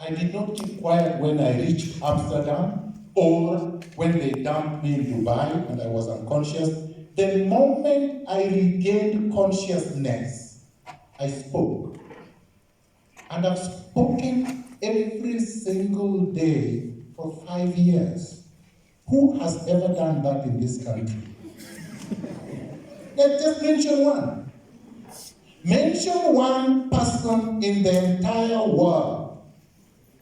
I did not keep quiet when I reached Amsterdam or when they dumped me in Dubai and I was unconscious. The moment I regained consciousness, I spoke. And I've spoken every single day for 5 years. Who has ever done that in this country? Let's just mention one. Mention one person in the entire world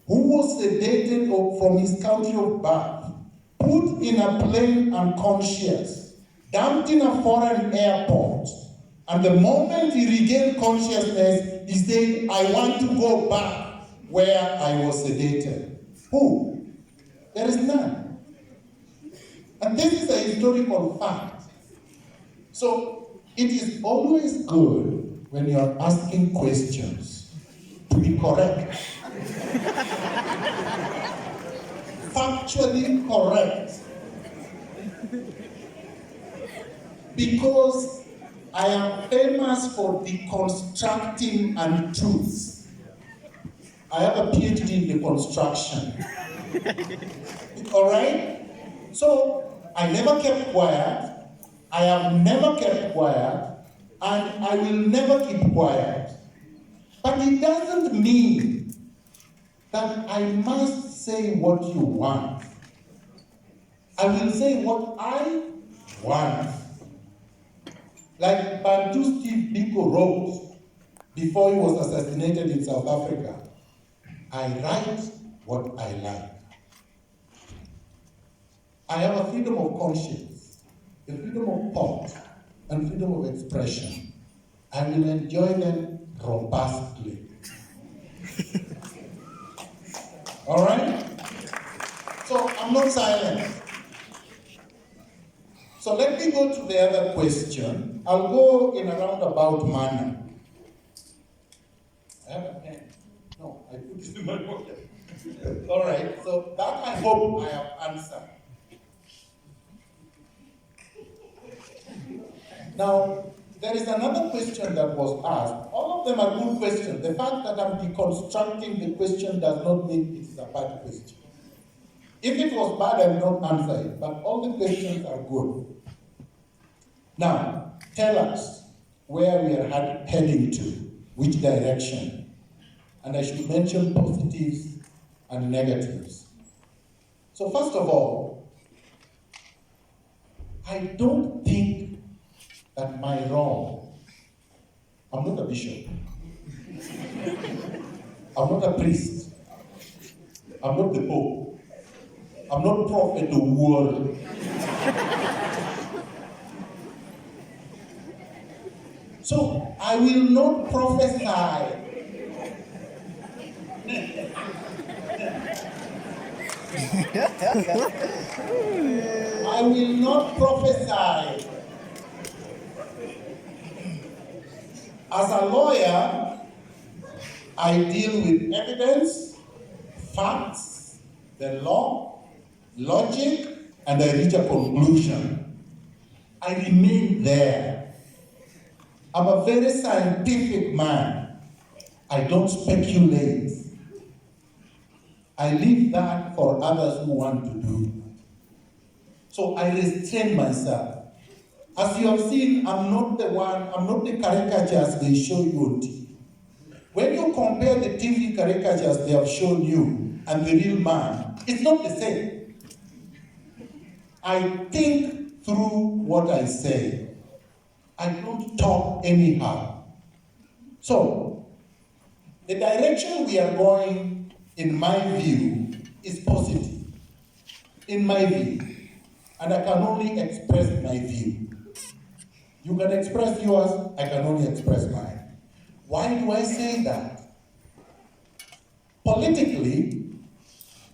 who was sedated from his country of birth, put in a plane unconscious, dumped in a foreign airport, and the moment he regained consciousness, he said, I want to go back where I was sedated. Who? There is none. And this is a historical fact. So it is always good when you're asking questions to be correct. Factually correct. Because I am famous for deconstructing untruths. I have a PhD in deconstruction. All right? So I never kept quiet. I have never kept quiet. And I will never keep quiet. But it doesn't mean that I must say what you want. I will say what I want. Like Bantu Steve Biko wrote before he was assassinated in South Africa, I write what I like. I have a freedom of conscience, a freedom of thought, and freedom of expression. I will enjoy them robustly. All right? So I'm not silent. So let me go to the other question. I'll go in a roundabout manner. I have a pen. No, I put it in my pocket. All right, so that I hope I have answered. Now, there is another question that was asked. All of them are good questions. The fact that I'm deconstructing the question does not mean it is a bad question. If it was bad, I will not answer it, but all the questions are good. Now, tell us where we are heading to, which direction. And I should mention positives and negatives. So first of all, I don't think that my role, I'm not a bishop, I'm not a priest, I'm not the Pope, I'm not Prophet Owuor. So I will not prophesy. I will not prophesy. As a lawyer, I deal with evidence, facts, the law, logic, and I reach a conclusion. I remain there. I'm a very scientific man. I don't speculate. I leave that for others who want to do. So I restrain myself. As you have seen, I'm not the caricatures they show you on TV. When you compare the TV caricatures they have shown you and the real man, it's not the same. I think through what I say. I don't talk anyhow. So, the direction we are going, in my view, is positive. In my view. And I can only express my view. You can express yours, I can only express mine. Why do I say that? Politically,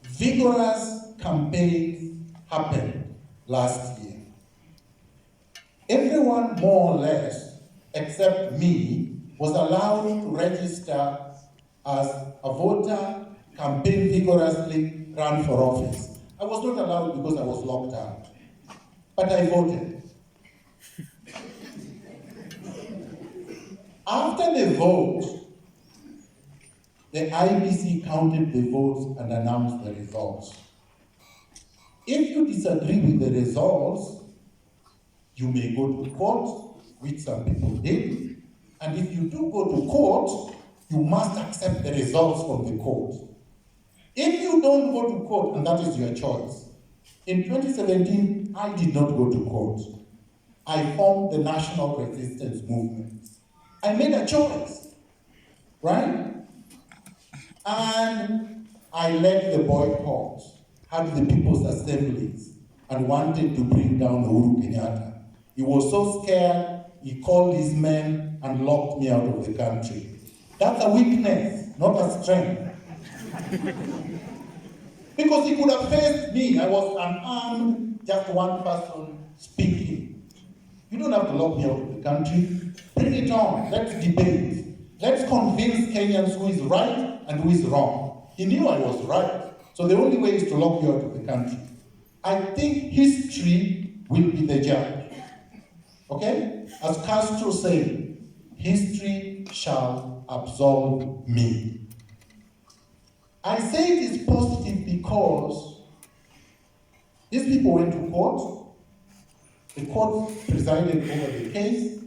vigorous campaigns happened last year. Everyone, more or less, except me, was allowed to register as a voter, campaign vigorously, run for office. I was not allowed because I was locked out. But I voted. After the vote, the IBC counted the votes and announced the results. If you disagree with the results, you may go to court, which some people did, and if you do go to court, you must accept the results from the court. If you don't go to court, and that is your choice, in 2017, I did not go to court. I formed the National Resistance Movement. I made a choice, right? And I led the boycott, had the people's assemblies, and wanted to bring down Owuor Kenyatta. He was so scared, he called his men and locked me out of the country. That's a weakness, not a strength. Because he could have faced me. I was unarmed, just one person speaking. You don't have to lock me out of the country. Bring it on. Let's debate. Let's convince Kenyans who is right and who is wrong. He knew I was right. So the only way is to lock you out of the country. I think history will be the judge. Okay? As Castro said, history shall absolve me. I say it is positive because these people went to court. The court presided over the case.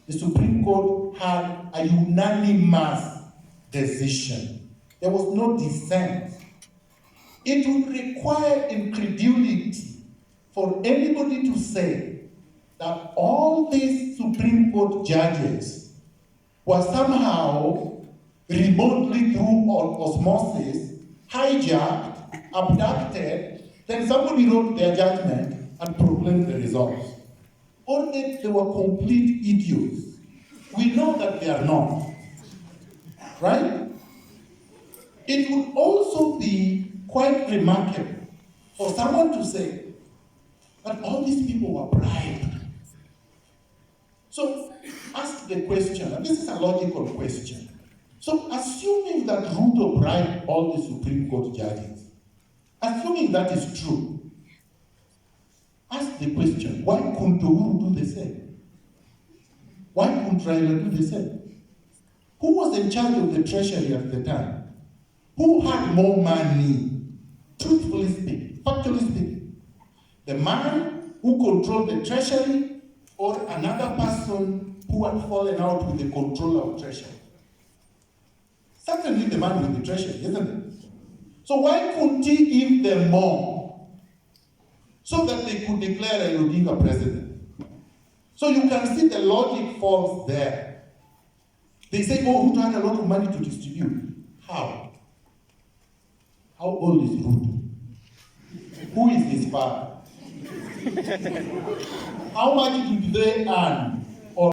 The Supreme Court had a unanimous decision. There was no dissent. It would require incredulity for anybody to say that all these Supreme Court judges were somehow remotely through osmosis, hijacked, abducted, then somebody wrote their judgment and proclaimed the results. Or that they were complete idiots. We know that they are not. Right? It would also be quite remarkable for someone to say that all these people were bribed. So ask the question, and this is a logical question. So assuming that Ruto bribed all the Supreme Court judges, assuming that is true, ask the question, why couldn't Owuor do the same? Why couldn't Raila do the same? Who was in charge of the treasury at the time? Who had more money? Truthfully speaking, factually speaking. The man who controlled the treasury or another person who had fallen out with the controller of treasury? Certainly the man with the treasury, isn't it? So why couldn't he give them more? So that they could declare a Odinga president. So you can see the logic falls there. They say, oh, Ruto had a lot of money to distribute. How? How old is Ruto? Who is his father? How much did they earn?